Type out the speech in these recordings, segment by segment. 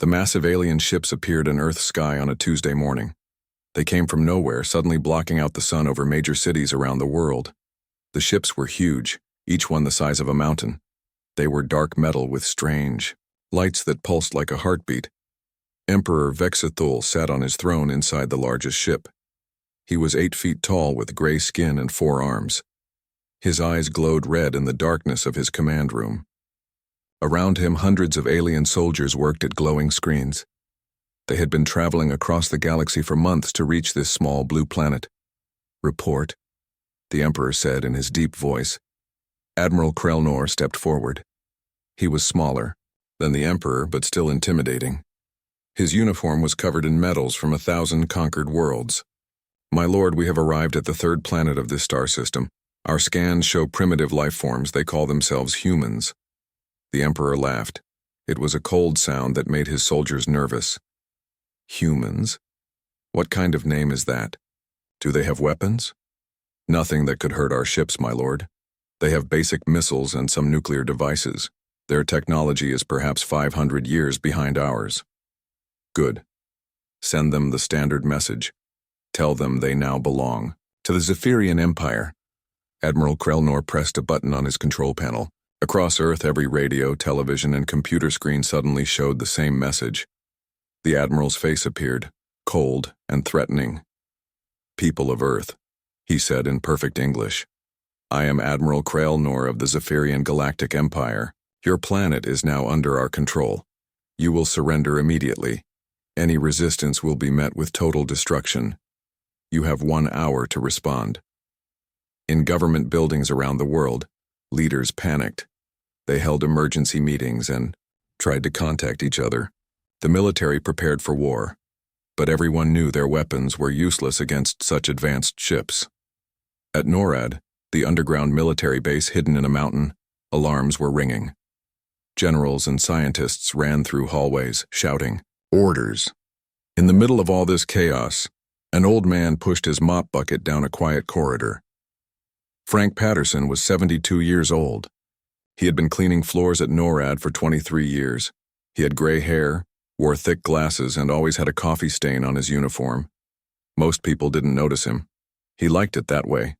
The massive alien ships appeared in Earth's sky on a Tuesday morning. They came from nowhere, suddenly blocking out the sun over major cities around the world. The ships were huge, each one the size of a mountain. They were dark metal with strange lights that pulsed like a heartbeat. Emperor Vexithul sat on his throne inside the largest ship. He was 8 feet tall with gray skin and 4 arms. His eyes glowed red in the darkness of his command room. Around him, hundreds of alien soldiers worked at glowing screens. They had been traveling across the galaxy for months to reach this small blue planet. "Report," the Emperor said in his deep voice. Admiral Krelnor stepped forward. He was smaller than the Emperor, but still intimidating. His uniform was covered in medals from 1,000 conquered worlds. "My lord, we have arrived at the 3rd planet of this star system. Our scans show primitive life forms. They call themselves humans." The Emperor laughed. It was a cold sound that made his soldiers nervous. "Humans? What kind of name is that? Do they have weapons?" "Nothing that could hurt our ships, my lord. They have basic missiles and some nuclear devices. Their technology is perhaps 500 years behind ours." "Good. Send them the standard message. Tell them they now belong to the Zephyrian Empire." Admiral Krelnor pressed a button on his control panel. Across Earth, every radio, television, and computer screen suddenly showed the same message. The Admiral's face appeared, cold and threatening. "People of Earth," he said in perfect English, "I am Admiral Krelnor of the Zephyrian Galactic Empire. Your planet is now under our control. You will surrender immediately. Any resistance will be met with total destruction. You have 1 hour to respond." In government buildings around the world, leaders panicked. They held emergency meetings and tried to contact each other. The military prepared for war, but everyone knew their weapons were useless against such advanced ships. At NORAD, the underground military base hidden in a mountain, alarms were ringing. Generals and scientists ran through hallways, shouting, "Orders!" In the middle of all this chaos, an old man pushed his mop bucket down a quiet corridor. Frank Patterson was 72 years old. He had been cleaning floors at NORAD for 23 years. He had gray hair, wore thick glasses, and always had a coffee stain on his uniform. Most people didn't notice him. He liked it that way.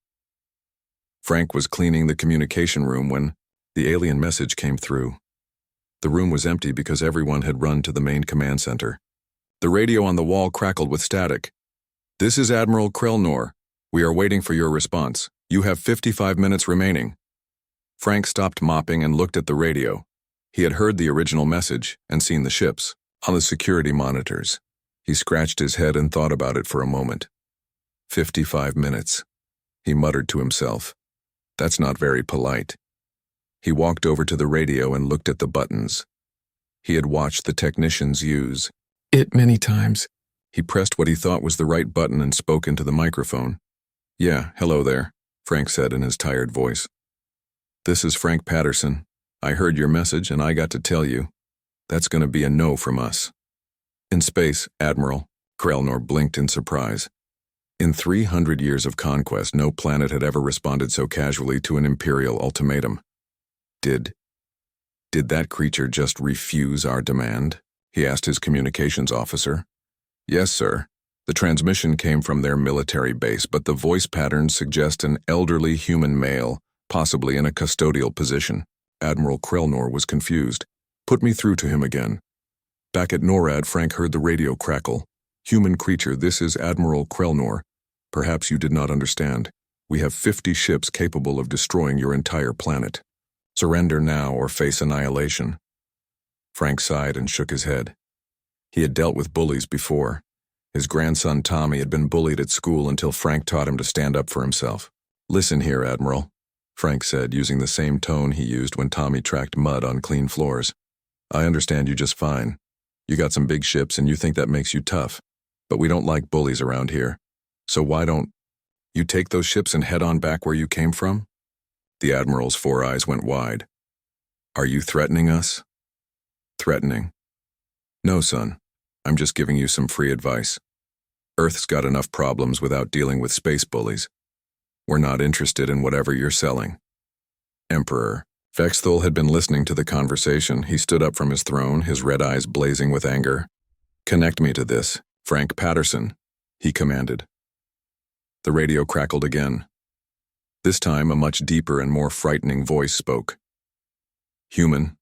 Frank was cleaning the communication room when the alien message came through. The room was empty because everyone had run to the main command center. The radio on the wall crackled with static. "This is Admiral Krelnor. We are waiting for your response. You have 55 minutes remaining." Frank stopped mopping and looked at the radio. He had heard the original message and seen the ships on the security monitors. He scratched his head and thought about it for a moment. 55 minutes. He muttered to himself. That's not very polite. He walked over to the radio and looked at the buttons. He had watched the technicians use it many times. He pressed what he thought was the right button and spoke into the microphone. "Yeah, hello there," Frank said in his tired voice. "This is Frank Patterson. I heard your message and I got to tell you. That's going to be a no from us." "In space, Admiral," Krelnor blinked in surprise. In 300 years of conquest, no planet had ever responded so casually to an Imperial ultimatum. Did that creature just refuse our demand?" he asked his communications officer. "Yes, sir. The transmission came from their military base, but the voice patterns suggest an elderly human male, possibly in a custodial position." Admiral Krelnor was confused. "Put me through to him again." Back at NORAD, Frank heard the radio crackle. "Human creature, this is Admiral Krelnor. Perhaps you did not understand. We have 50 ships capable of destroying your entire planet. Surrender now or face annihilation." Frank sighed and shook his head. He had dealt with bullies before. His grandson Tommy had been bullied at school until Frank taught him to stand up for himself. "Listen here, Admiral," Frank said, using the same tone he used when Tommy tracked mud on clean floors. "I understand you just fine. You got some big ships and you think that makes you tough. But we don't like bullies around here. So why don't you take those ships and head on back where you came from?" The Admiral's 4 eyes went wide. "Are you threatening us?" "Threatening? No, son. I'm just giving you some free advice. Earth's got enough problems without dealing with space bullies. We're not interested in whatever you're selling." "Emperor, Vexthul had been listening to the conversation. He stood up from his throne, his red eyes blazing with anger. "Connect me to this, Frank Patterson," he commanded. The radio crackled again. This time, a much deeper and more frightening voice spoke. "Human,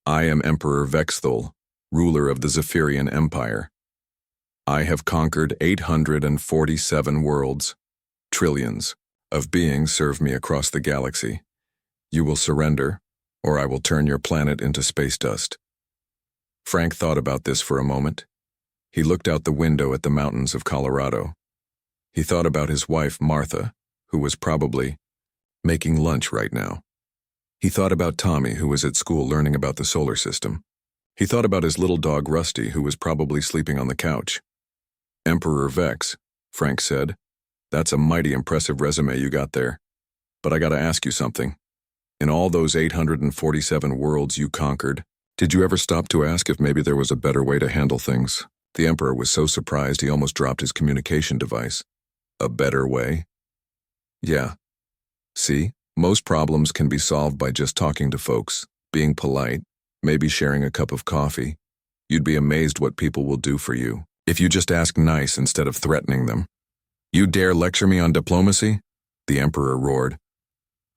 I am Emperor Vexthul, ruler of the Zephyrian Empire. I have conquered 847 worlds. Trillions of beings serve me across the galaxy. You will surrender, or I will turn your planet into space dust." Frank thought about this for a moment. He looked out the window at the mountains of Colorado. He thought about his wife, Martha, who was probably making lunch right now. He thought about Tommy, who was at school learning about the solar system. He thought about his little dog, Rusty, who was probably sleeping on the couch. "Emperor Vex," Frank said, "that's a mighty impressive resume you got there. But I gotta ask you something. In all those 847 worlds you conquered, did you ever stop to ask if maybe there was a better way to handle things?" The Emperor was so surprised he almost dropped his communication device. "A better way?" "Yeah. See, most problems can be solved by just talking to folks, being polite, maybe sharing a cup of coffee. You'd be amazed what people will do for you if you just ask nice instead of threatening them." "You dare lecture me on diplomacy?" the Emperor roared.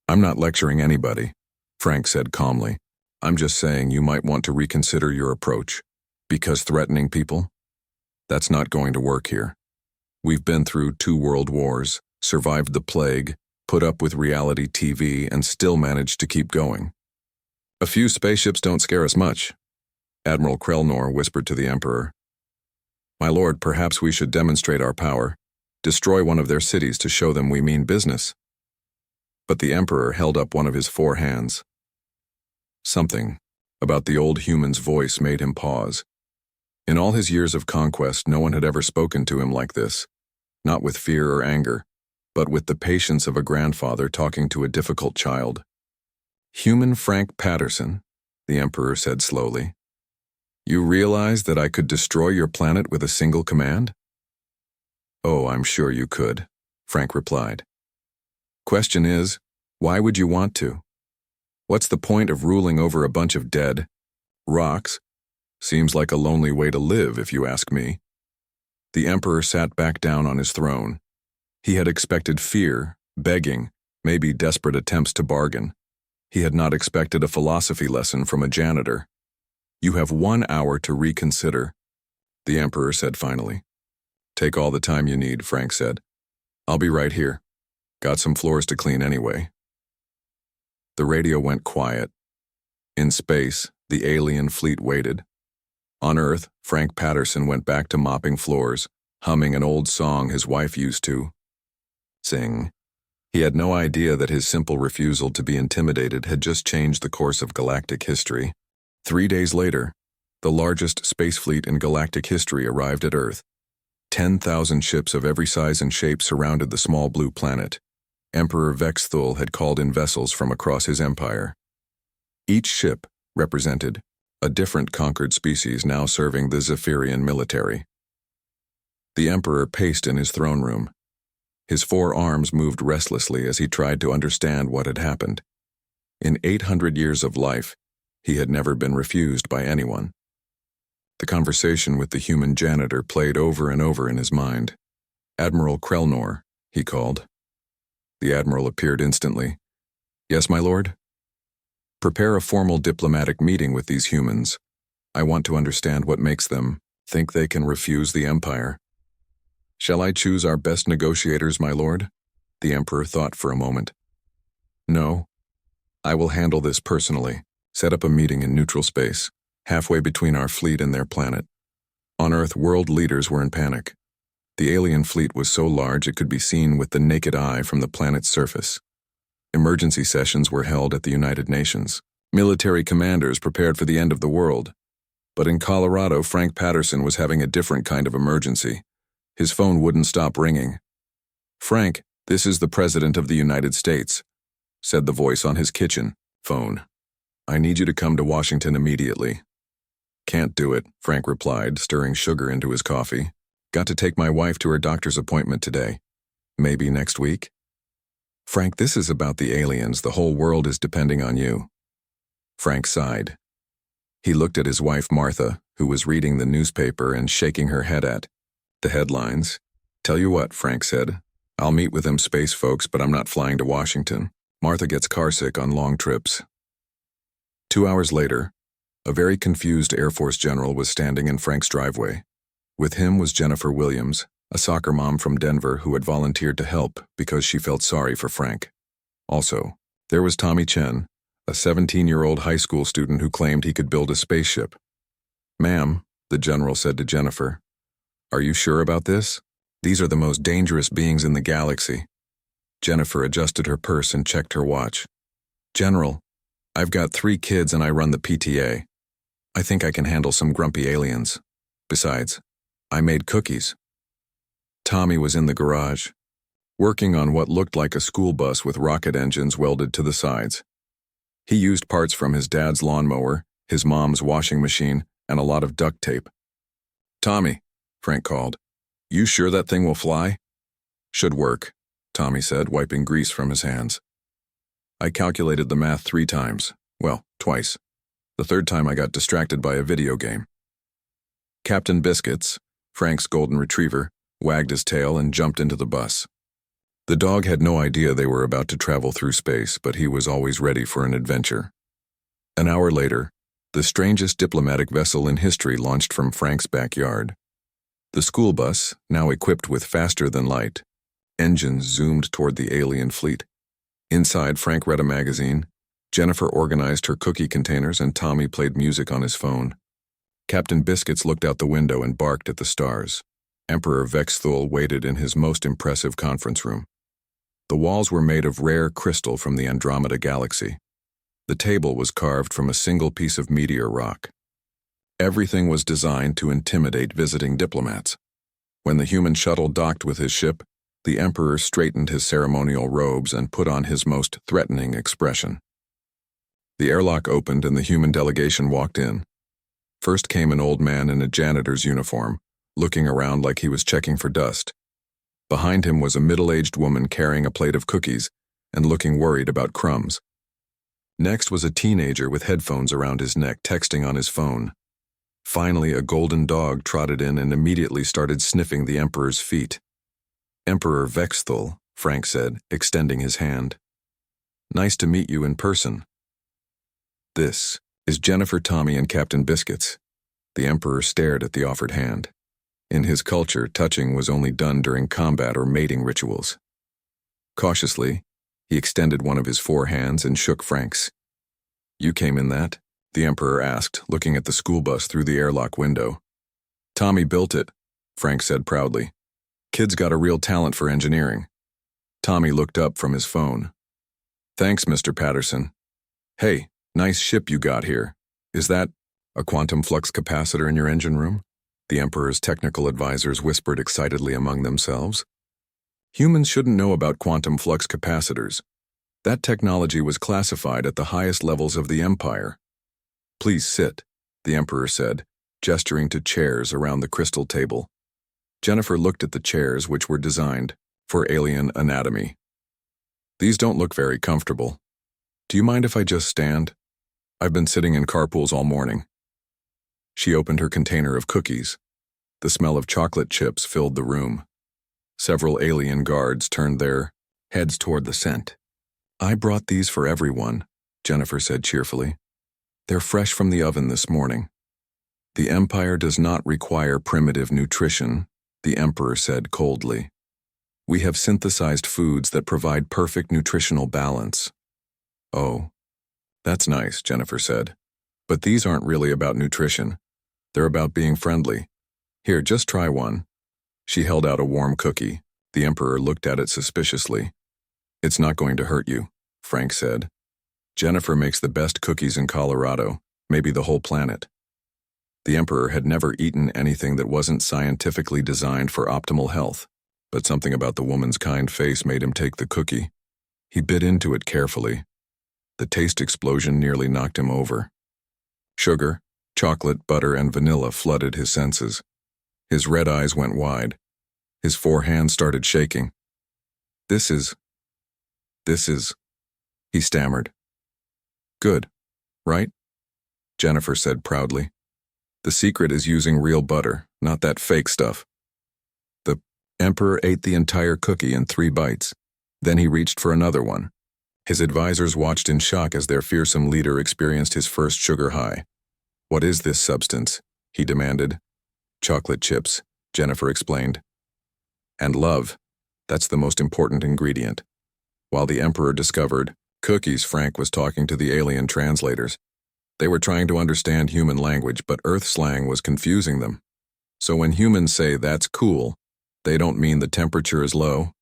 "I'm not lecturing anybody," Frank said calmly. "I'm just saying you might want to reconsider your approach. Because threatening people? That's not going to work here. We've been through 2 world wars, survived the plague, put up with reality TV, and still managed to keep going. A few spaceships don't scare us much," Admiral Krelnor whispered to the Emperor. "My lord, perhaps we should demonstrate our power, destroy one of their cities to show them we mean business." But the Emperor held up one of his 4 hands. Something about the old human's voice made him pause. In all his years of conquest, no one had ever spoken to him like this, not with fear or anger, but with the patience of a grandfather talking to a difficult child. "Human Frank Patterson," the Emperor said slowly. "You realize that I could destroy your planet with a single command?" "Oh, I'm sure you could," Frank replied. "Question is, why would you want to? What's the point of ruling over a bunch of dead rocks? Seems like a lonely way to live, if you ask me." The Emperor sat back down on his throne. He had expected fear, begging, maybe desperate attempts to bargain. He had not expected a philosophy lesson from a janitor. "You have 1 hour to reconsider," the Emperor said finally. "Take all the time you need," Frank said. "I'll be right here. Got some floors to clean anyway." The radio went quiet. In space, the alien fleet waited. On Earth, Frank Patterson went back to mopping floors, humming an old song his wife used to sing. He had no idea that his simple refusal to be intimidated had just changed the course of galactic history. 3 days later, the largest space fleet in galactic history arrived at Earth. 10,000 ships of every size and shape surrounded the small blue planet. Emperor Vexthul had called in vessels from across his empire. Each ship represented a different conquered species now serving the Zephyrian military. The Emperor paced in his throne room. His 4 arms moved restlessly as he tried to understand what had happened. In 800 years of life, he had never been refused by anyone. The conversation with the human janitor played over and over in his mind. "Admiral Krelnor," he called. The Admiral appeared instantly. "Yes, my lord?" "Prepare a formal diplomatic meeting with these humans. I want to understand what makes them think they can refuse the Empire." "Shall I choose our best negotiators, my lord?" The Emperor thought for a moment. "No. I will handle this personally. Set up a meeting in neutral space, halfway between our fleet and their planet." On Earth, world leaders were in panic. The alien fleet was so large it could be seen with the naked eye from the planet's surface. Emergency sessions were held at the United Nations. Military commanders prepared for the end of the world. But in Colorado, Frank Patterson was having a different kind of emergency. His phone wouldn't stop ringing. "Frank, this is the President of the United States," said the voice on his kitchen phone. "I need you to come to Washington immediately." "Can't do it," Frank replied, stirring sugar into his coffee. "Got to take my wife to her doctor's appointment today. Maybe next week?" "Frank, this is about the aliens. The whole world is depending on you." Frank sighed. He looked at his wife Martha, who was reading the newspaper and shaking her head at the headlines. "Tell you what," Frank said. "I'll meet with them space folks, but I'm not flying to Washington. Martha gets carsick on long trips." 2 hours later, a very confused Air Force general was standing in Frank's driveway. With him was Jennifer Williams, a soccer mom from Denver who had volunteered to help because she felt sorry for Frank. Also, there was Tommy Chen, a 17-year-old high school student who claimed he could build a spaceship. "Ma'am," the general said to Jennifer, "are you sure about this? These are the most dangerous beings in the galaxy." Jennifer adjusted her purse and checked her watch. "General, I've got 3 kids and I run the PTA. I think I can handle some grumpy aliens. Besides, I made cookies." Tommy was in the garage, working on what looked like a school bus with rocket engines welded to the sides. He used parts from his dad's lawnmower, his mom's washing machine, and a lot of duct tape. "Tommy," Frank called, "you sure that thing will fly?" "Should work," Tommy said, wiping grease from his hands. "I calculated the math 3 times. Well, twice. The 3rd time I got distracted by a video game." Captain Biscuits, Frank's golden retriever, wagged his tail and jumped into the bus. The dog had no idea they were about to travel through space, but he was always ready for an adventure. An hour later, the strangest diplomatic vessel in history launched from Frank's backyard. The school bus, now equipped with faster-than-light engines, zoomed toward the alien fleet. Inside, Frank read a magazine, Jennifer organized her cookie containers, and Tommy played music on his phone. Captain Biscuits looked out the window and barked at the stars. Emperor Vexthul waited in his most impressive conference room. The walls were made of rare crystal from the Andromeda galaxy. The table was carved from a single piece of meteor rock. Everything was designed to intimidate visiting diplomats. When the human shuttle docked with his ship, the Emperor straightened his ceremonial robes and put on his most threatening expression. The airlock opened and the human delegation walked in. First came an old man in a janitor's uniform, looking around like he was checking for dust. Behind him was a middle-aged woman carrying a plate of cookies and looking worried about crumbs. Next was a teenager with headphones around his neck texting on his phone. Finally, a golden dog trotted in and immediately started sniffing the Emperor's feet. "Emperor Vexthul," Frank said, extending his hand. "Nice to meet you in person. This is Jennifer, Tommy, and Captain Biscuits." The Emperor stared at the offered hand. In his culture, touching was only done during combat or mating rituals. Cautiously, he extended one of his 4 hands and shook Frank's. "You came in that?" the Emperor asked, looking at the school bus through the airlock window. "Tommy built it," Frank said proudly. "Kid's got a real talent for engineering." Tommy looked up from his phone. "Thanks, Mr. Patterson. Hey, nice ship you got here. Is that a quantum flux capacitor in your engine room?" The Emperor's technical advisors whispered excitedly among themselves. Humans shouldn't know about quantum flux capacitors. That technology was classified at the highest levels of the Empire. "Please sit," the Emperor said, gesturing to chairs around the crystal table. Jennifer looked at the chairs, which were designed for alien anatomy. "These don't look very comfortable. Do you mind if I just stand? I've been sitting in carpools all morning." She opened her container of cookies. The smell of chocolate chips filled the room. Several alien guards turned their heads toward the scent. "I brought these for everyone," Jennifer said cheerfully. "They're fresh from the oven this morning." "The Empire does not require primitive nutrition," the Emperor said coldly. "We have synthesized foods that provide perfect nutritional balance." "Oh, that's nice," Jennifer said. "But these aren't really about nutrition. They're about being friendly. Here, just try one." She held out a warm cookie. The Emperor looked at it suspiciously. "It's not going to hurt you," Frank said. "Jennifer makes the best cookies in Colorado, maybe the whole planet." The Emperor had never eaten anything that wasn't scientifically designed for optimal health, but something about the woman's kind face made him take the cookie. He bit into it carefully. The taste explosion nearly knocked him over. Sugar, chocolate, butter, and vanilla flooded his senses. His red eyes went wide. His 4 hands started shaking. This is, he stammered. "Good. right? Jennifer said proudly. The secret is using real butter, not that fake stuff. The Emperor ate the entire cookie in 3 bites. Then he reached for another one. His advisors watched in shock as their fearsome leader experienced his first sugar high. What is this substance? He demanded. Chocolate chips, Jennifer explained. And love. That's the most important ingredient. While the Emperor discovered cookies, Frank was talking to the alien translators. They were trying to understand human language, but Earth slang was confusing them. So when humans say that's cool, they don't mean the temperature is low?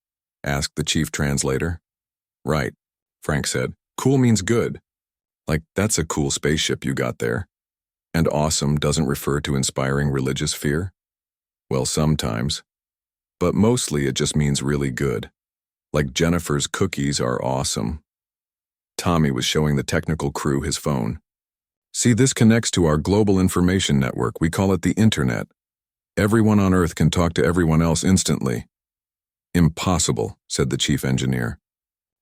Asked the chief translator. Right, Frank said. Cool means good. Like, that's a cool spaceship you got there. And awesome doesn't refer to inspiring religious fear? Well, sometimes. But mostly it just means really good. Like Jennifer's cookies are awesome. Tommy was showing the technical crew his phone. See, this connects to our global information network. We call it the Internet. Everyone on Earth can talk to everyone else instantly. Impossible, said the chief engineer.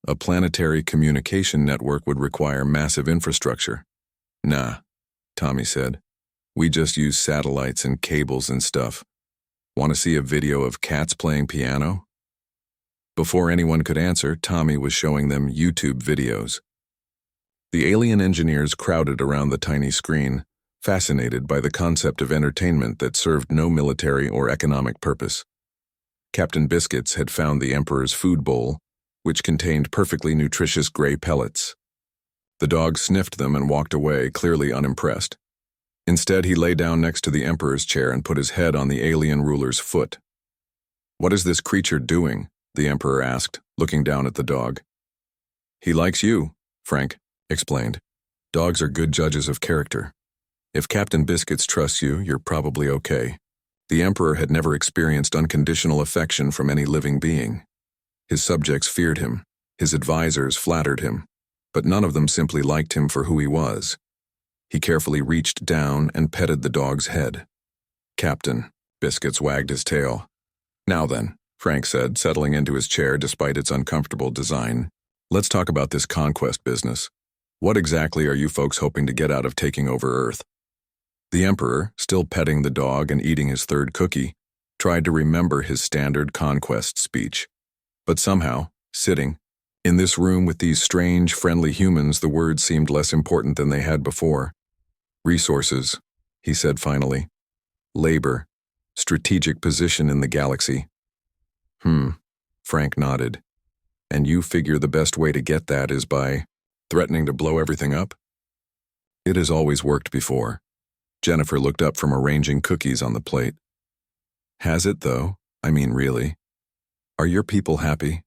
A planetary communication network would require massive infrastructure. Nah, Tommy said. We just use satellites and cables and stuff. Want to see a video of cats playing piano? Before anyone could answer, Tommy was showing them YouTube videos. The alien engineers crowded around the tiny screen, fascinated by the concept of entertainment that served no military or economic purpose. Captain Biscuits had found the Emperor's food bowl, which contained perfectly nutritious gray pellets. The dog sniffed them and walked away, clearly unimpressed. Instead, he lay down next to the Emperor's chair and put his head on the alien ruler's foot. What is this creature doing? The Emperor asked, looking down at the dog. He likes you, Frank explained. Dogs are good judges of character. If Captain Biscuits trusts you, you're probably okay. The Emperor had never experienced unconditional affection from any living being. His subjects feared him, his advisors flattered him, but none of them simply liked him for who he was. He carefully reached down and petted the dog's head. Captain, Biscuits wagged his tail. Now then, Frank said, settling into his chair despite its uncomfortable design. Let's talk about this conquest business. What exactly are you folks hoping to get out of taking over Earth? The Emperor, still petting the dog and eating his 3rd cookie, tried to remember his standard conquest speech. But somehow, sitting in this room with these strange, friendly humans, the words seemed less important than they had before. Resources, he said finally. Labor. Strategic position in the galaxy. Frank nodded. And you figure the best way to get that is by threatening to blow everything up? It has always worked before. Jennifer looked up from arranging cookies on the plate. Has it, though? I mean, really? Are your people happy?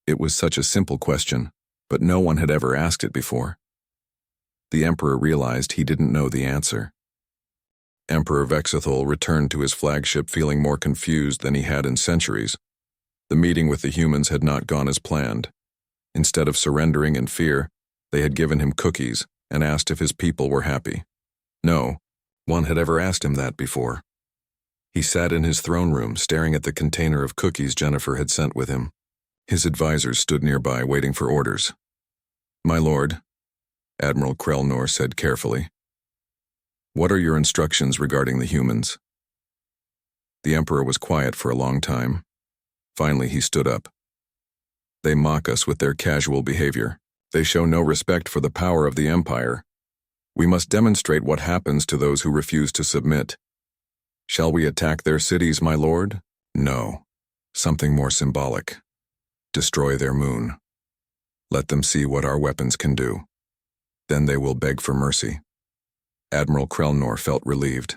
It was such a simple question, but no one had ever asked it before. The Emperor realized he didn't know the answer. Emperor Vexithol returned to his flagship feeling more confused than he had in centuries. The meeting with the humans had not gone as planned. Instead of surrendering in fear, they had given him cookies and asked if his people were happy. No one had ever asked him that before. He sat in his throne room, staring at the container of cookies Jennifer had sent with him. His advisors stood nearby, waiting for orders. My lord, Admiral Krelnor said carefully. What are your instructions regarding the humans? The Emperor was quiet for a long time. Finally, he stood up. They mock us with their casual behavior. They show no respect for the power of the Empire. We must demonstrate what happens to those who refuse to submit. Shall we attack their cities, my lord? No. Something more symbolic. Destroy their moon. Let them see what our weapons can do. Then they will beg for mercy. Admiral Krelnor felt relieved.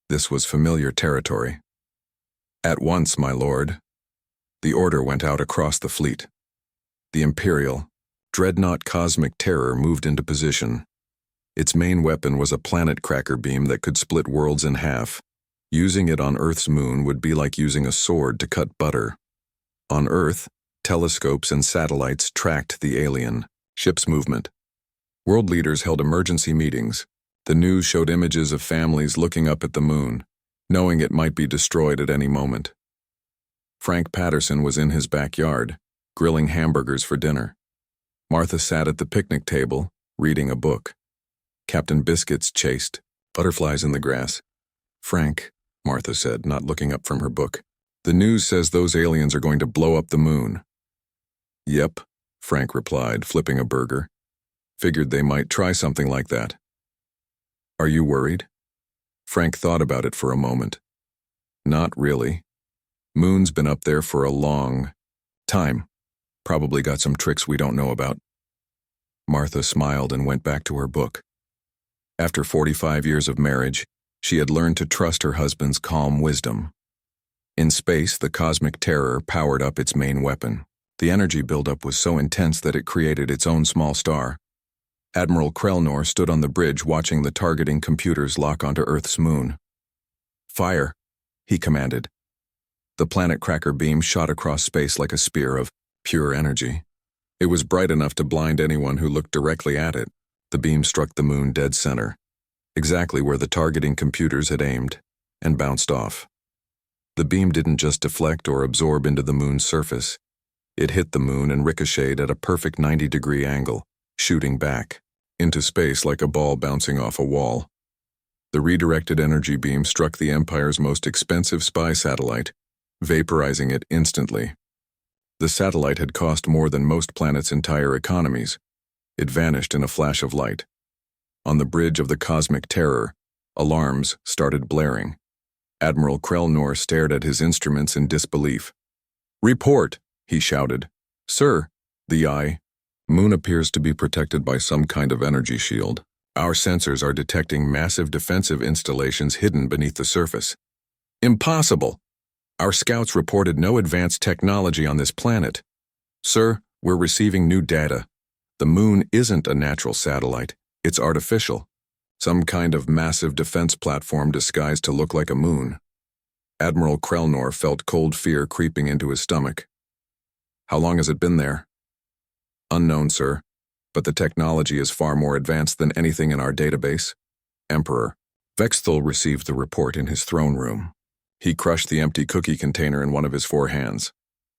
This was familiar territory. At once, my lord. The order went out across the fleet. The Imperial, dreadnought Cosmic Terror moved into position. Its main weapon was a planet cracker beam that could split worlds in half. Using it on Earth's moon would be like using a sword to cut butter. On Earth, telescopes and satellites tracked the alien ship's movement. World leaders held emergency meetings. The news showed images of families looking up at the moon, knowing it might be destroyed at any moment. Frank Patterson was in his backyard, grilling hamburgers for dinner. Martha sat at the picnic table, reading a book. Captain Biscuits chased. Butterflies in the grass. Frank, Martha said, not looking up from her book. The news says those aliens are going to blow up the moon. Yep, Frank replied, flipping a burger. Figured they might try something like that. Are you worried? Frank thought about it for a moment. Not really. Moon's been up there for a long time. Probably got some tricks we don't know about. Martha smiled and went back to her book. After 45 years of marriage, she had learned to trust her husband's calm wisdom. In space, the cosmic terror powered up its main weapon. The energy buildup was so intense that it created its own small star. Admiral Krelnor stood on the bridge watching the targeting computers lock onto Earth's moon. Fire, he commanded. The planet cracker beam shot across space like a spear of pure energy. It was bright enough to blind anyone who looked directly at it. The beam struck the moon dead center, exactly where the targeting computers had aimed, and bounced off. The beam didn't just deflect or absorb into the moon's surface. It hit the moon and ricocheted at a perfect 90-degree angle, shooting back into space like a ball bouncing off a wall. The redirected energy beam struck the Empire's most expensive spy satellite, vaporizing it instantly. The satellite had cost more than most planets' entire economies. It vanished in a flash of light. On the bridge of the cosmic terror, alarms started blaring. Admiral Krelnor stared at his instruments in disbelief. "Report!" he shouted. "Sir, the moon appears to be protected by some kind of energy shield. Our sensors are detecting massive defensive installations hidden beneath the surface." "Impossible! Our scouts reported no advanced technology on this planet." "Sir, we're receiving new data. The moon isn't a natural satellite. It's artificial. Some kind of massive defense platform disguised to look like a moon." Admiral Krelnor felt cold fear creeping into his stomach. "How long has it been there?" "Unknown, sir, but the technology is far more advanced than anything in our database." Emperor Vexthul received the report in his throne room. He crushed the empty cookie container in one of his 4 hands.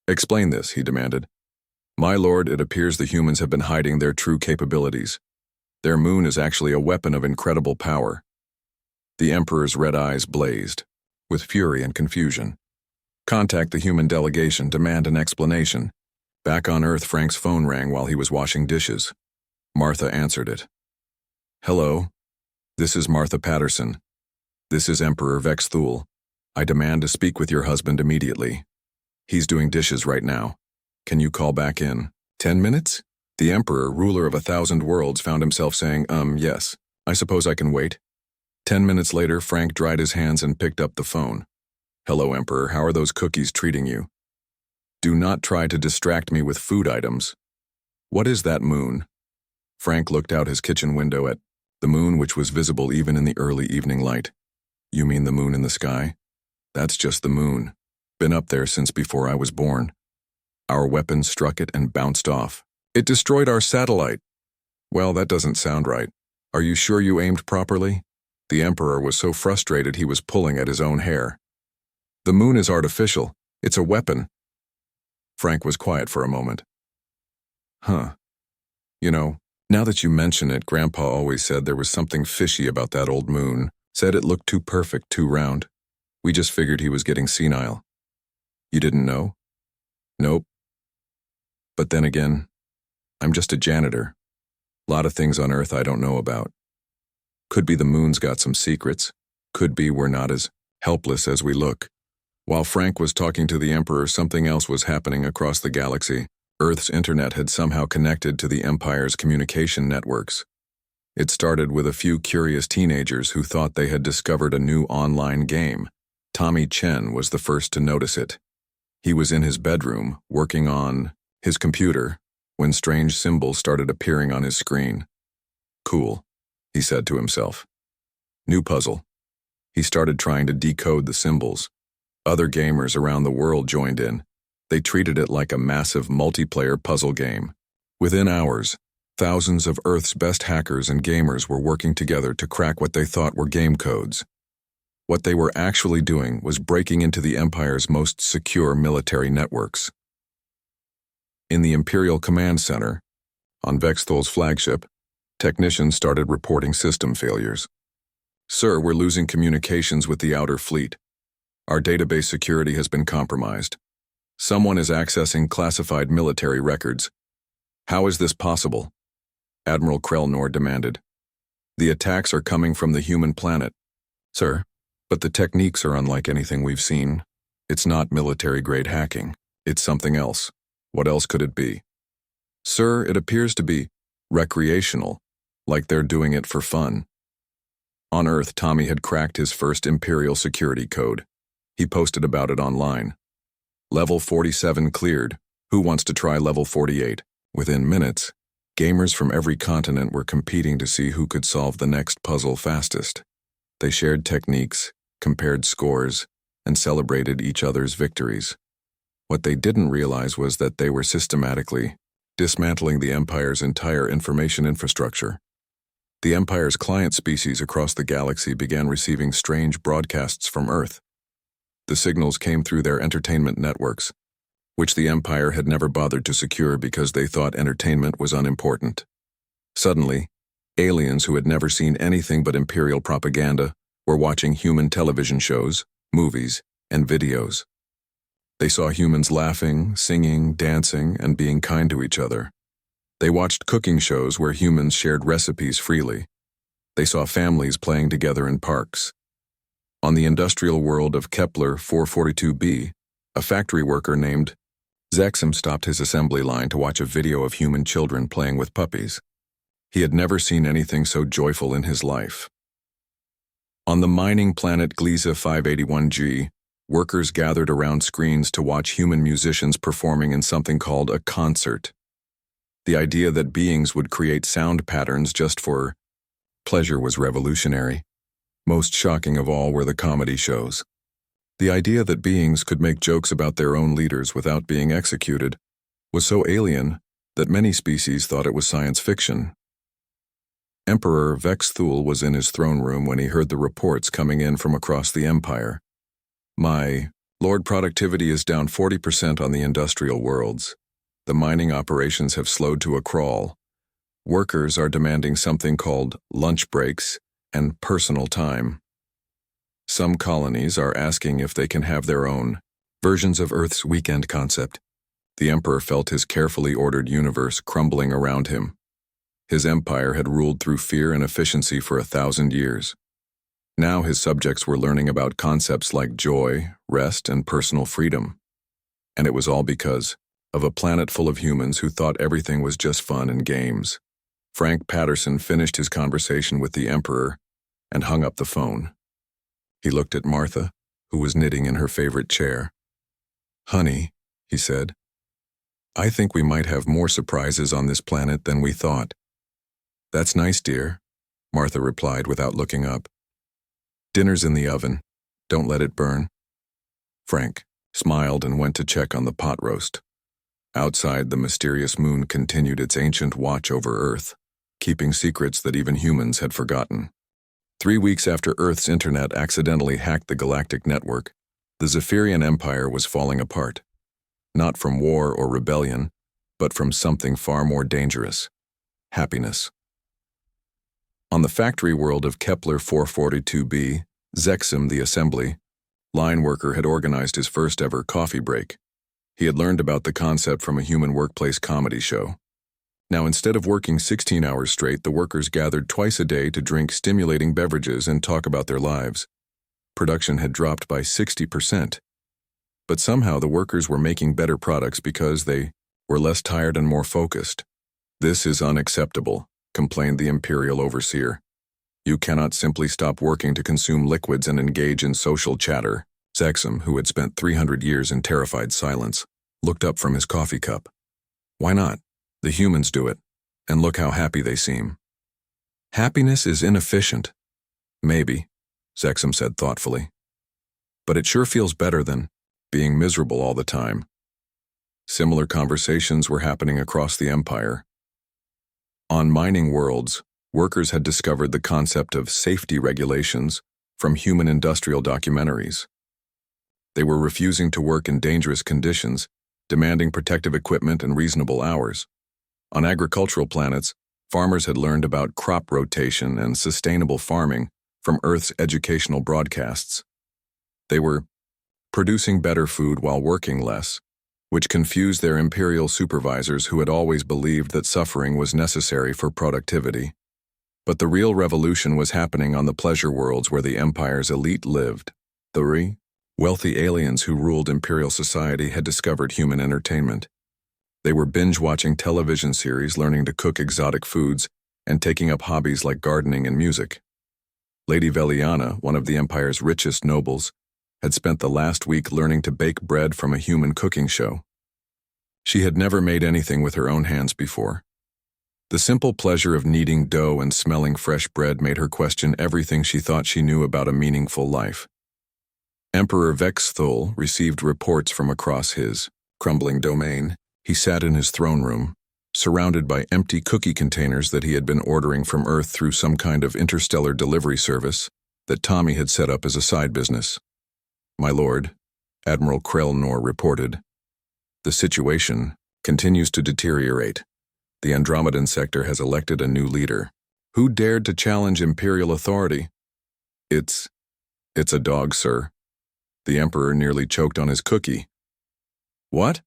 "Explain this," he demanded. "My lord, it appears the humans have been hiding their true capabilities. Their moon is actually a weapon of incredible power." The Emperor's red eyes blazed, with fury and confusion. "Contact the human delegation, demand an explanation." Back on Earth, Frank's phone rang while he was washing dishes. Martha answered it. "Hello. This is Martha Patterson. This is Emperor Vexthul. I demand to speak with your husband immediately. He's doing dishes right now. Can you call back in 10 minutes? The Emperor, ruler of 1,000 worlds, found himself saying, yes. I suppose I can wait." 10 minutes later, Frank dried his hands and picked up the phone. "Hello, Emperor. How are those cookies treating you?" "Do not try to distract me with food items." "What is that moon?" Frank looked out his kitchen window at the moon, which was visible even in the early evening light. "You mean the moon in the sky?" "That's just the moon. Been up there since before I was born. Our weapons struck it and bounced off. It destroyed our satellite." "Well, that doesn't sound right. Are you sure you aimed properly?" The Emperor was so frustrated he was pulling at his own hair. "The moon is artificial. It's a weapon." Frank was quiet for a moment. "Huh. You know, now that you mention it, Grandpa always said there was something fishy about that old moon. Said it looked too perfect, too round. We just figured he was getting senile." "You didn't know?" "Nope. But then again, I'm just a janitor. Lot of things on Earth I don't know about. Could be the moon's got some secrets. Could be we're not as helpless as we look." While Frank was talking to the Emperor, something else was happening across the galaxy. Earth's internet had somehow connected to the Empire's communication networks. It started with a few curious teenagers who thought they had discovered a new online game. Tommy Chen was the first to notice it. He was in his bedroom, working on his computer, when strange symbols started appearing on his screen. "Cool," he said to himself. "New puzzle." He started trying to decode the symbols. Other gamers around the world joined in. They treated it like a massive multiplayer puzzle game. Within hours, thousands of Earth's best hackers and gamers were working together to crack what they thought were game codes. What they were actually doing was breaking into the Empire's most secure military networks. In the Imperial Command Center, on Vexthul's flagship, Technicians started reporting system failures. "Sir, we're losing communications with the outer fleet. Our database security has been compromised. Someone is accessing classified military records. How is this possible?" Admiral Krelnor demanded. "The attacks are coming from the human planet." "Sir, but the techniques are unlike anything we've seen. It's not military-grade hacking. It's something else. What else could it be?" "Sir, it appears to be recreational, like they're doing it for fun." On Earth, Tommy had cracked his first Imperial security code. He posted about it online. "Level 47 cleared. Who wants to try level 48? Within minutes, gamers from every continent were competing to see who could solve the next puzzle fastest. They shared techniques, compared scores, and celebrated each other's victories. What they didn't realize was that they were systematically dismantling the Empire's entire information infrastructure. The Empire's client species across the galaxy began receiving strange broadcasts from Earth. The signals came through their entertainment networks, which the Empire had never bothered to secure because they thought entertainment was unimportant. Suddenly, aliens who had never seen anything but Imperial propaganda were watching human television shows, movies, and videos. They saw humans laughing, singing, dancing, and being kind to each other. They watched cooking shows where humans shared recipes freely. They saw families playing together in parks. On the industrial world of Kepler 442b, a factory worker named Zexum stopped his assembly line to watch a video of human children playing with puppies. He had never seen anything so joyful in his life. On the mining planet Gliese 581g, workers gathered around screens to watch human musicians performing in something called a concert. The idea that beings would create sound patterns just for pleasure was revolutionary. Most shocking of all were the comedy shows. The idea that beings could make jokes about their own leaders without being executed was so alien that many species thought it was science fiction. Emperor Vex Thul was in his throne room when he heard the reports coming in from across the Empire. "My Lord, productivity is down 40% on the industrial worlds. The mining operations have slowed to a crawl. Workers are demanding something called lunch breaks and personal time. Some colonies are asking if they can have their own versions of Earth's weekend concept." The Emperor felt his carefully ordered universe crumbling around him. His empire had ruled through fear and efficiency for 1,000 years. Now his subjects were learning about concepts like joy, rest, and personal freedom. And it was all because of a planet full of humans who thought everything was just fun and games. Frank Patterson finished his conversation with the Emperor and hung up the phone. He looked at Martha, who was knitting in her favorite chair. "Honey," he said, "I think we might have more surprises on this planet than we thought." "That's nice, dear," Martha replied without looking up. "Dinner's in the oven. Don't let it burn." Frank smiled and went to check on the pot roast. Outside, the mysterious moon continued its ancient watch over Earth, keeping secrets that even humans had forgotten. 3 weeks after Earth's internet accidentally hacked the galactic network, the Zephyrian Empire was falling apart. Not from war or rebellion, but from something far more dangerous: happiness. On the factory world of Kepler 442b, Zexum, the assembly line worker, had organized his first ever coffee break. He had learned about the concept from a human workplace comedy show. Now, instead of working 16 hours straight, the workers gathered twice a day to drink stimulating beverages and talk about their lives. Production had dropped by 60%. But somehow the workers were making better products because they were less tired and more focused. "This is unacceptable," complained the Imperial Overseer. "You cannot simply stop working to consume liquids and engage in social chatter." Zexum, who had spent 300 years in terrified silence, looked up from his coffee cup. "Why not? The humans do it, and look how happy they seem." "Happiness is inefficient." "Maybe," Zexum said thoughtfully. "But it sure feels better than being miserable all the time." Similar conversations were happening across the Empire. On mining worlds, workers had discovered the concept of safety regulations from human industrial documentaries. They were refusing to work in dangerous conditions, demanding protective equipment and reasonable hours. On agricultural planets, Farmers had learned about crop rotation and sustainable farming from Earth's educational broadcasts. They were producing better food while working less, which confused their imperial supervisors who had always believed that suffering was necessary for productivity. But the real revolution was happening on the pleasure worlds where the Empire's elite lived. The wealthy aliens who ruled imperial society had discovered human entertainment. They were binge-watching television series, learning to cook exotic foods, and taking up hobbies like gardening and music. Lady Veliana, one of the Empire's richest nobles, had spent the last week learning to bake bread from a human cooking show. She had never made anything with her own hands before. The simple pleasure of kneading dough and smelling fresh bread made her question everything she thought she knew about a meaningful life. Emperor Vexthul received reports from across his crumbling domain. He sat in his throne room, surrounded by empty cookie containers that he had been ordering from Earth through some kind of interstellar delivery service that Tommy had set up as a side business. "My lord," Admiral Krelnor reported, "the situation continues to deteriorate. The Andromedan sector has elected a new leader. Who dared to challenge imperial authority?" It's a dog, sir." The Emperor nearly choked on his cookie. "What?"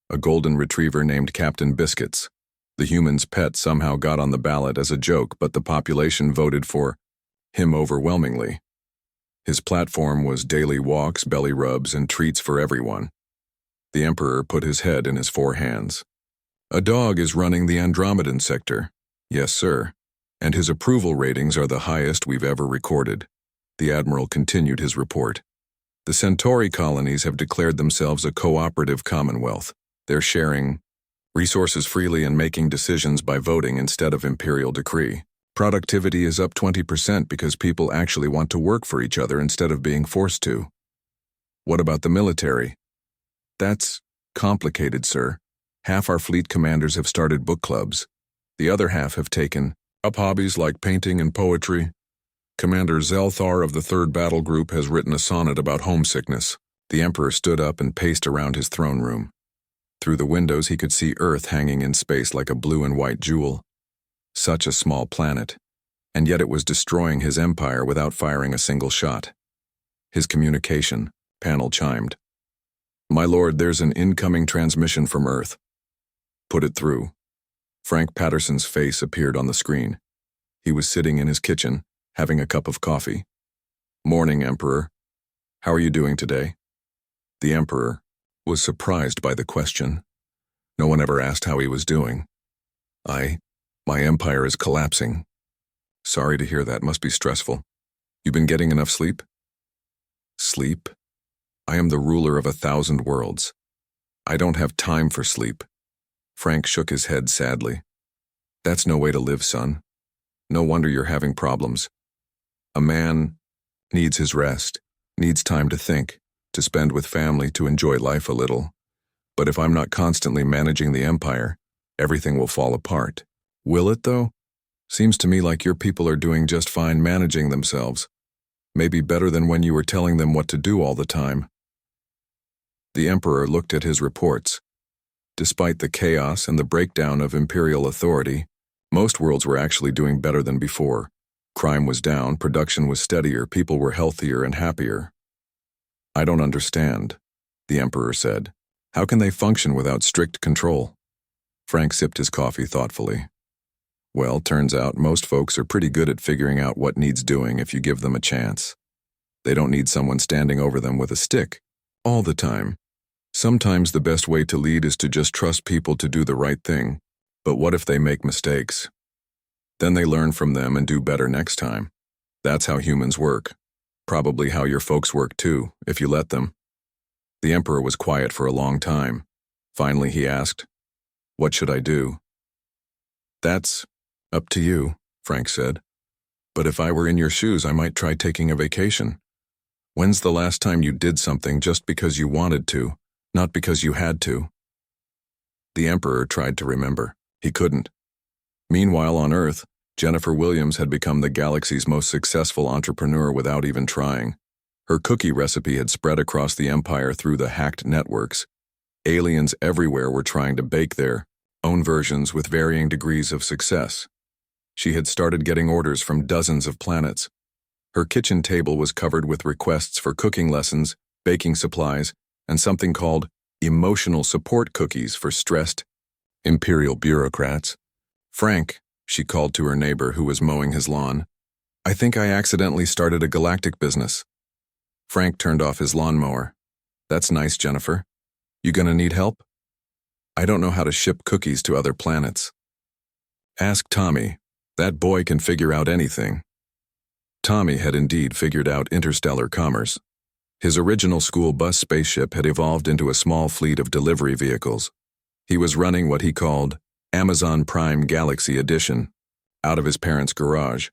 "A golden retriever named Captain Biscuits. The human's pet somehow got on the ballot as a joke, but the population voted for him overwhelmingly. His platform was daily walks, belly rubs, and treats for everyone." The Emperor put his head in his four hands. "A dog is running the Andromedan sector." "Yes, sir. And his approval ratings are the highest we've ever recorded." The Admiral continued his report. "The Centauri colonies have declared themselves a cooperative commonwealth. They're sharing resources freely and making decisions by voting instead of imperial decree. Productivity is up 20% because people actually want to work for each other instead of being forced to." "What about the military?" "That's complicated, sir. Half our fleet commanders have started book clubs. The other half have taken up hobbies like painting and poetry. Commander Zelthar of the 3rd Battle Group has written a sonnet about homesickness." The Emperor stood up and paced around his throne room. Through the windows he could see Earth hanging in space like a blue and white jewel. Such a small planet, and yet it was destroying his empire without firing a single shot. His communication panel chimed. "My lord, there's an incoming transmission from Earth." "Put it through." Frank Patterson's face appeared on the screen. He was sitting in his kitchen, having a cup of coffee. "Morning, Emperor. How are you doing today?" The Emperor was surprised by the question. No one ever asked how he was doing. My empire is collapsing." "Sorry to hear that. Must be stressful. You been getting enough sleep?" "Sleep? I am the ruler of 1,000 worlds. I don't have time for sleep." Frank shook his head sadly. "That's no way to live, son. No wonder you're having problems. A man needs his rest, needs time to think, to spend with family, to enjoy life a little. But if I'm not constantly managing the empire, everything will fall apart." "Will it, though? Seems to me like your people are doing just fine managing themselves. Maybe better than when you were telling them what to do all the time." The Emperor looked at his reports. Despite the chaos and the breakdown of imperial authority, most worlds were actually doing better than before. Crime was down, production was steadier, people were healthier and happier. "I don't understand," the Emperor said. "How can they function without strict control?" Frank sipped his coffee thoughtfully. "Well, turns out most folks are pretty good at figuring out what needs doing if you give them a chance. They don't need someone standing over them with a stick all the time. Sometimes the best way to lead is to just trust people to do the right thing. But what if they make mistakes? Then they learn from them and do better next time. That's how humans work. Probably how your folks work too, if you let them." The Emperor was quiet for a long time. Finally he asked, "What should I do?" "That's up to you," Frank said. "But if I were in your shoes, I might try taking a vacation. When's the last time you did something just because you wanted to, not because you had to?" The Emperor tried to remember. He couldn't. Meanwhile, on Earth, Jennifer Williams had become the galaxy's most successful entrepreneur without even trying. Her cookie recipe had spread across the empire through the hacked networks. Aliens everywhere were trying to bake their own versions with varying degrees of success. She had started getting orders from dozens of planets. Her kitchen table was covered with requests for cooking lessons, baking supplies, and something called emotional support cookies for stressed imperial bureaucrats. "Frank," she called to her neighbor who was mowing his lawn, "I think I accidentally started a galactic business." Frank turned off his lawnmower. "That's nice, Jennifer. You gonna need help?" "I don't know how to ship cookies to other planets." "Ask Tommy. That boy can figure out anything." Tommy had indeed figured out interstellar commerce. His original school bus spaceship had evolved into a small fleet of delivery vehicles. He was running what he called Amazon Prime Galaxy Edition out of his parents' garage.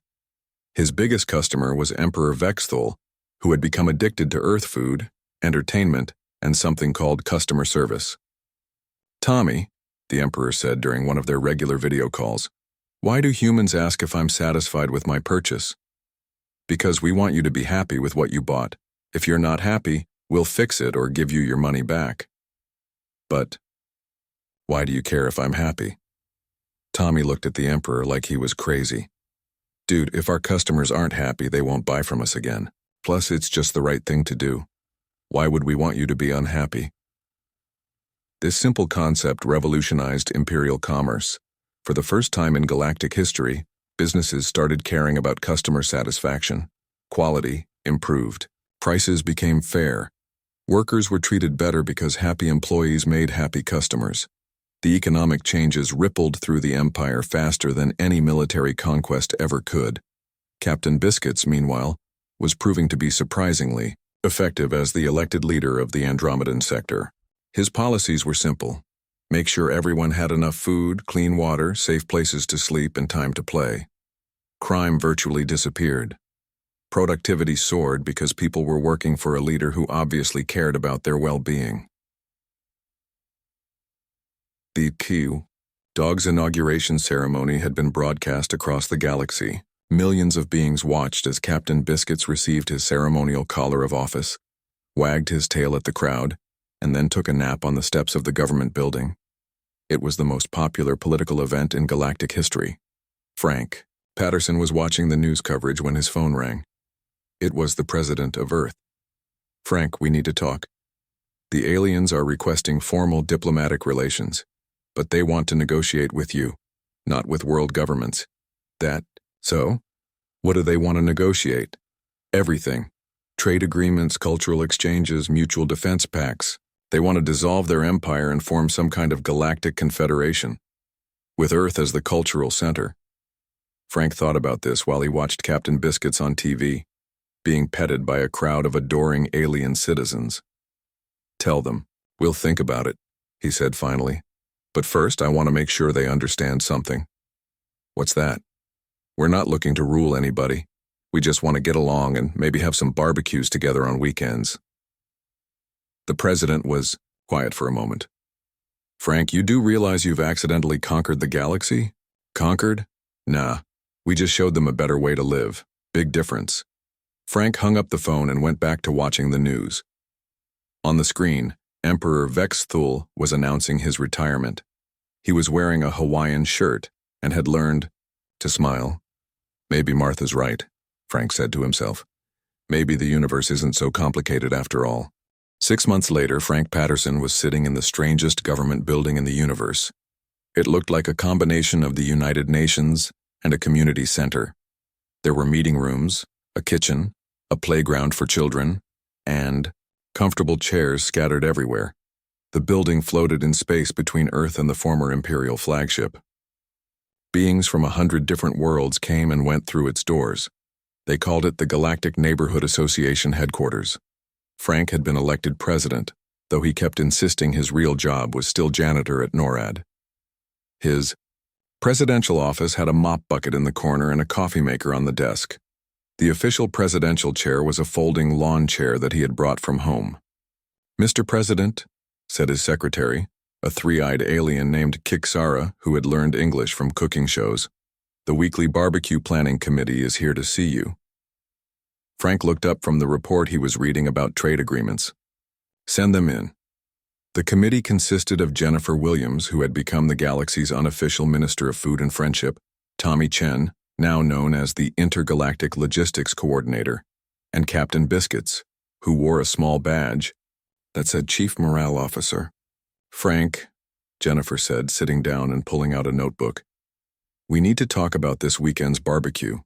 His biggest customer was Emperor Vexthul, who had become addicted to Earth food, entertainment, and something called customer service. "Tommy," the Emperor said during one of their regular video calls, "why do humans ask if I'm satisfied with my purchase?" "Because we want you to be happy with what you bought. If you're not happy, we'll fix it or give you your money back." "But why do you care if I'm happy?" Tommy looked at the Emperor like he was crazy. "Dude, if our customers aren't happy, they won't buy from us again. Plus, it's just the right thing to do. Why would we want you to be unhappy?" This simple concept revolutionized imperial commerce. For the first time in galactic history, businesses started caring about customer satisfaction. Quality improved. Prices became fair. Workers were treated better because happy employees made happy customers. The economic changes rippled through the empire faster than any military conquest ever could. Captain Biscuits, meanwhile, was proving to be surprisingly effective as the elected leader of the Andromedan sector. His policies were simple. Make sure everyone had enough food, clean water, safe places to sleep, and time to play. Crime virtually disappeared. Productivity soared because people were working for a leader who obviously cared about their well-being. The dog's inauguration ceremony had been broadcast across the galaxy. Millions of beings watched as Captain Biscuits received his ceremonial collar of office, wagged his tail at the crowd, and then took a nap on the steps of the government building. It was the most popular political event in galactic history. Frank Patterson was watching the news coverage when his phone rang. It was the president of Earth. "Frank, we need to talk. The aliens are requesting formal diplomatic relations, but they want to negotiate with you, not with world governments." So? What do they want to negotiate?" "Everything. Trade agreements, cultural exchanges, mutual defense pacts. They want to dissolve their empire and form some kind of galactic confederation, with Earth as the cultural center." Frank thought about this while he watched Captain Biscuits on TV, being petted by a crowd of adoring alien citizens. "Tell them. We'll think about it," he said finally. "But first, I want to make sure they understand something." "What's that?" "We're not looking to rule anybody. We just want to get along and maybe have some barbecues together on weekends." The president was quiet for a moment. "Frank, you do realize you've accidentally conquered the galaxy?" "Conquered? Nah. We just showed them a better way to live. Big difference." Frank hung up the phone and went back to watching the news. On the screen, Emperor Vexthul was announcing his retirement. He was wearing a Hawaiian shirt and had learned to smile. "Maybe Martha's right," Frank said to himself. "Maybe the universe isn't so complicated after all." 6 months later, Frank Patterson was sitting in the strangest government building in the universe. It looked like a combination of the United Nations and a community center. There were meeting rooms, a kitchen, a playground for children, and comfortable chairs scattered everywhere. The building floated in space between Earth and the former Imperial flagship. Beings from 100 different worlds came and went through its doors. They called it the Galactic Neighborhood Association headquarters. Frank had been elected president, though he kept insisting his real job was still janitor at NORAD. His presidential office had a mop bucket in the corner and a coffee maker on the desk. The official presidential chair was a folding lawn chair that he had brought from home. "Mr. President," said his secretary, a three-eyed alien named Kiksara who had learned English from cooking shows, "the weekly barbecue planning committee is here to see you." Frank looked up from the report he was reading about trade agreements. "Send them in." The committee consisted of Jennifer Williams, who had become the galaxy's unofficial Minister of Food and Friendship, Tommy Chen, now known as the Intergalactic Logistics Coordinator, and Captain Biscuits, who wore a small badge that said Chief Morale Officer. Frank, Jennifer said, sitting down and pulling out a notebook. We need to talk about this weekend's barbecue.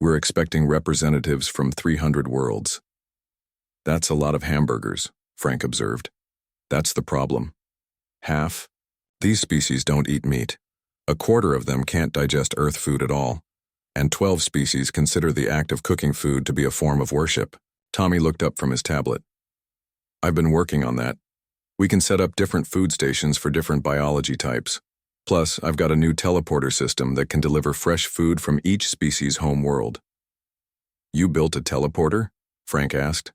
We're expecting representatives from 300 worlds. That's a lot of hamburgers, Frank observed. That's the problem. Half? These species don't eat meat. A quarter of them can't digest Earth food at all. And 12 species consider the act of cooking food to be a form of worship. Tommy looked up from his tablet. I've been working on that. We can set up different food stations for different biology types. Plus, I've got a new teleporter system that can deliver fresh food from each species' home world. You built a teleporter? Frank asked.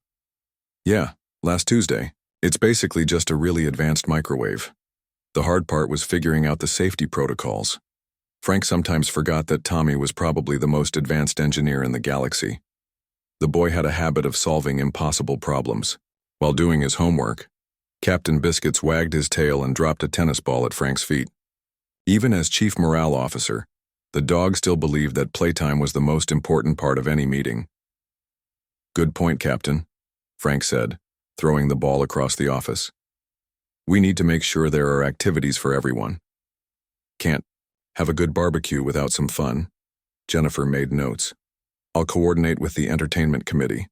Yeah, last Tuesday. It's basically just a really advanced microwave. The hard part was figuring out the safety protocols. Frank sometimes forgot that Tommy was probably the most advanced engineer in the galaxy. The boy had a habit of solving impossible problems. While doing his homework, Captain Biscuits wagged his tail and dropped a tennis ball at Frank's feet. Even as Chief Morale Officer, the dog still believed that playtime was the most important part of any meeting. Good point, Captain, Frank said, throwing the ball across the office. We need to make sure there are activities for everyone. Can't have a good barbecue without some fun. Jennifer made notes. I'll coordinate with the entertainment committee.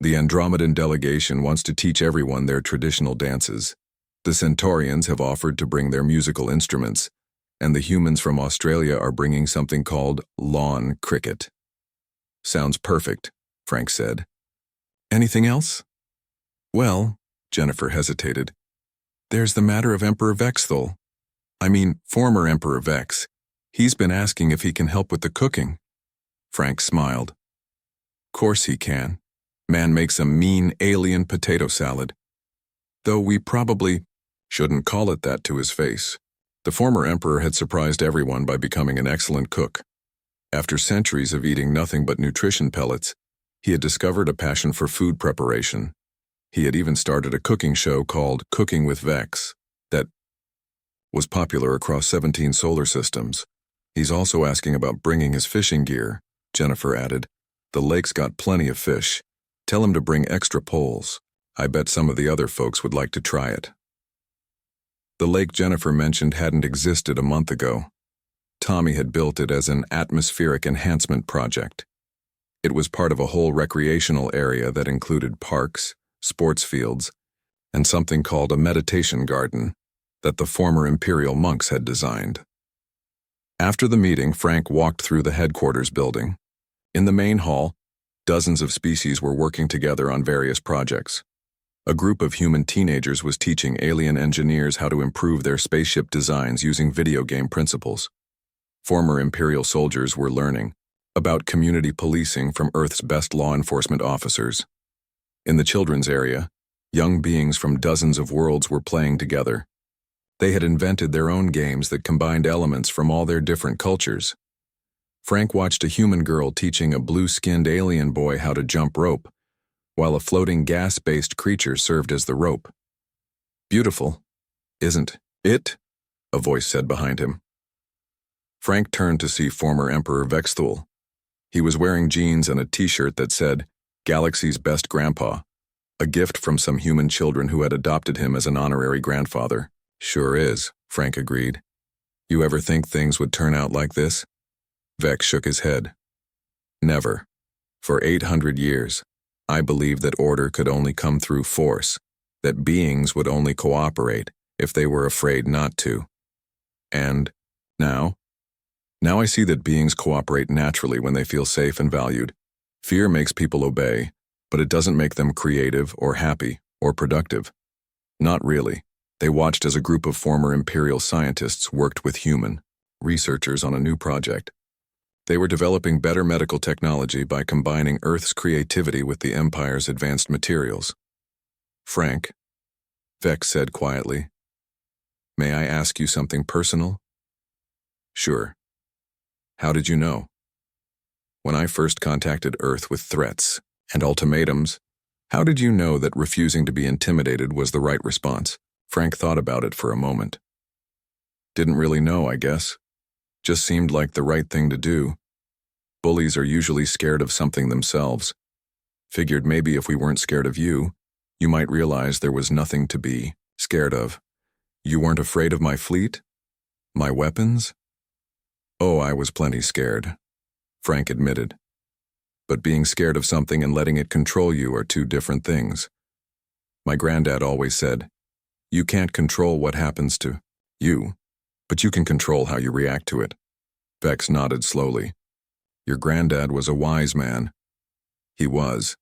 The Andromedan delegation wants to teach everyone their traditional dances. The Centaurians have offered to bring their musical instruments, and the humans from Australia are bringing something called lawn cricket. Sounds perfect, Frank said. Anything else? Well, Jennifer hesitated. There's the matter of Emperor Vexthul. Former Emperor Vex. He's been asking if he can help with the cooking. Frank smiled. Course he can. Man makes a mean alien potato salad. Though we probably shouldn't call it that to his face. The former emperor had surprised everyone by becoming an excellent cook. After centuries of eating nothing but nutrition pellets, he had discovered a passion for food preparation. He had even started a cooking show called Cooking with Vex that was popular across 17 solar systems. He's also asking about bringing his fishing gear, Jennifer added. The lake's got plenty of fish. Tell him to bring extra poles. I bet some of the other folks would like to try it. The lake Jennifer mentioned hadn't existed a month ago. Tommy had built it as an atmospheric enhancement project. It was part of a whole recreational area that included parks, sports fields, and something called a meditation garden that the former Imperial monks had designed. After the meeting, Frank walked through the headquarters building. In the main hall, dozens of species were working together on various projects. A group of human teenagers was teaching alien engineers how to improve their spaceship designs using video game principles. Former Imperial soldiers were learning about community policing from Earth's best law enforcement officers. In the children's area, young beings from dozens of worlds were playing together. They had invented their own games that combined elements from all their different cultures. Frank watched a human girl teaching a blue-skinned alien boy how to jump rope, while a floating gas-based creature served as the rope. Beautiful, isn't it? A voice said behind him. Frank turned to see former Emperor Vexthul. He was wearing jeans and a t-shirt that said, Galaxy's Best Grandpa, a gift from some human children who had adopted him as an honorary grandfather. Sure is, Frank agreed. You ever think things would turn out like this? Vex shook his head. Never. For 800 years, I believed that order could only come through force, that beings would only cooperate if they were afraid not to. And now I see that beings cooperate naturally when they feel safe and valued. Fear makes people obey, but it doesn't make them creative or happy or productive. Not really. They watched as a group of former Imperial scientists worked with human researchers on a new project. They were developing better medical technology by combining Earth's creativity with the Empire's advanced materials. Frank, Vex said quietly, may I ask you something personal? Sure. How did you know? When I first contacted Earth with threats and ultimatums, how did you know that refusing to be intimidated was the right response? Frank thought about it for a moment. Didn't really know, I guess. Just seemed like the right thing to do. Bullies are usually scared of something themselves. Figured maybe if we weren't scared of you, you might realize there was nothing to be scared of. You weren't afraid of my fleet? My weapons? Oh, I was plenty scared, Frank admitted. But being scared of something and letting it control you are two different things. My granddad always said, you can't control what happens to you, but you can control how you react to it. Vex nodded slowly. Your granddad was a wise man. He was.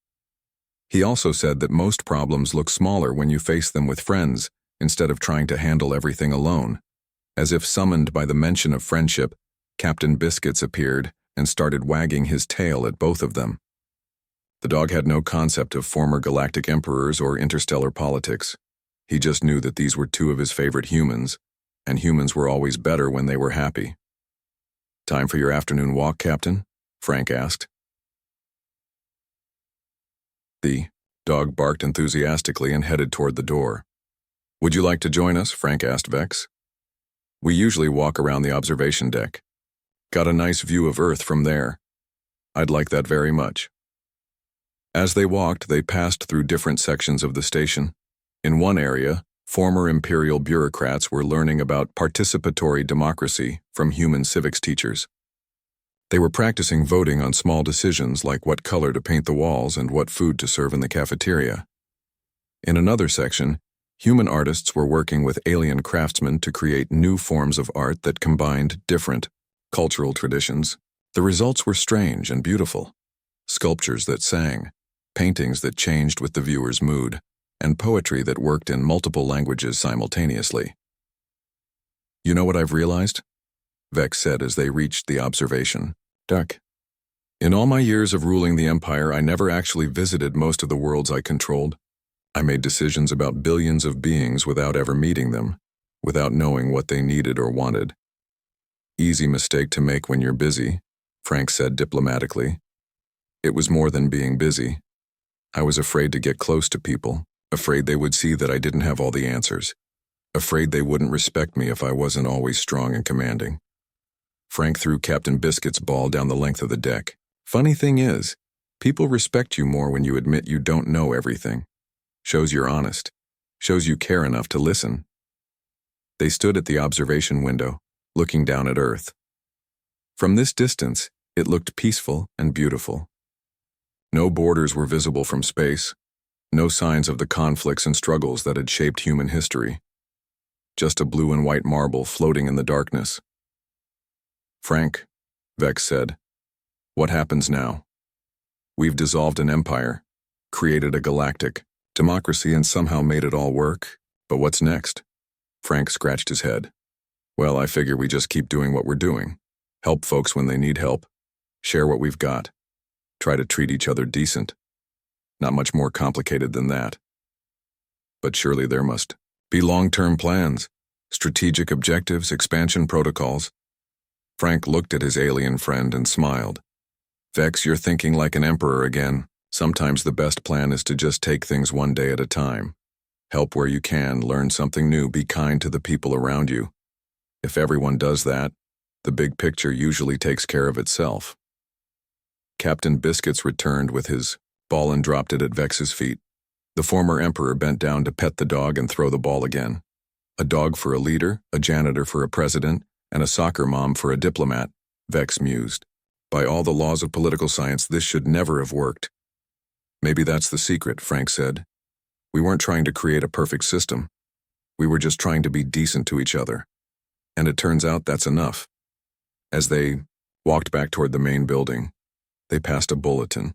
He also said that most problems look smaller when you face them with friends, instead of trying to handle everything alone. As if summoned by the mention of friendship, Captain Biscuits appeared and started wagging his tail at both of them. The dog had no concept of former galactic emperors or interstellar politics. He just knew that these were two of his favorite humans, and humans were always better when they were happy. Time for your afternoon walk, Captain? Frank asked. The dog barked enthusiastically and headed toward the door. Would you like to join us? Frank asked Vex. We usually walk around the observation deck. Got a nice view of Earth from there. I'd like that very much. As they walked, they passed through different sections of the station. In one area, former imperial bureaucrats were learning about participatory democracy from human civics teachers. They were practicing voting on small decisions like what color to paint the walls and what food to serve in the cafeteria. In another section, human artists were working with alien craftsmen to create new forms of art that combined different cultural traditions. The results were strange and beautiful. Sculptures that sang, paintings that changed with the viewer's mood, and poetry that worked in multiple languages simultaneously. You know what I've realized? Vex said as they reached the observation deck. In all my years of ruling the Empire, I never actually visited most of the worlds I controlled. I made decisions about billions of beings without ever meeting them, without knowing what they needed or wanted. Easy mistake to make when you're busy, Frank said diplomatically. It was more than being busy. I was afraid to get close to people, afraid they would see that I didn't have all the answers, afraid they wouldn't respect me if I wasn't always strong and commanding. Frank threw Captain Biscuit's ball down the length of the deck. Funny thing is, people respect you more when you admit you don't know everything. Shows you're honest. Shows you care enough to listen. They stood at the observation window, looking down at Earth. From this distance, it looked peaceful and beautiful. No borders were visible from space, no signs of the conflicts and struggles that had shaped human history. Just a blue and white marble floating in the darkness. Frank, Vex said, what happens now? We've dissolved an empire, created a galactic democracy and somehow made it all work, but what's next? Frank scratched his head. Well, I figure we just keep doing what we're doing. Help folks when they need help. Share what we've got. Try to treat each other decent. Not much more complicated than that. But surely there must be long-term plans, strategic objectives, expansion protocols. Frank looked at his alien friend and smiled. Vex, you're thinking like an emperor again. Sometimes the best plan is to just take things one day at a time. Help where you can, learn something new, be kind to the people around you. If everyone does that, the big picture usually takes care of itself. Captain Biscuits returned with his ball and dropped it at Vex's feet. The former emperor bent down to pet the dog and throw the ball again. A dog for a leader, a janitor for a president, and a soccer mom for a diplomat, Vex mused. By all the laws of political science, this should never have worked. Maybe that's the secret, Frank said. We weren't trying to create a perfect system. We were just trying to be decent to each other. And it turns out that's enough. As they walked back toward the main building, they passed a bulletin.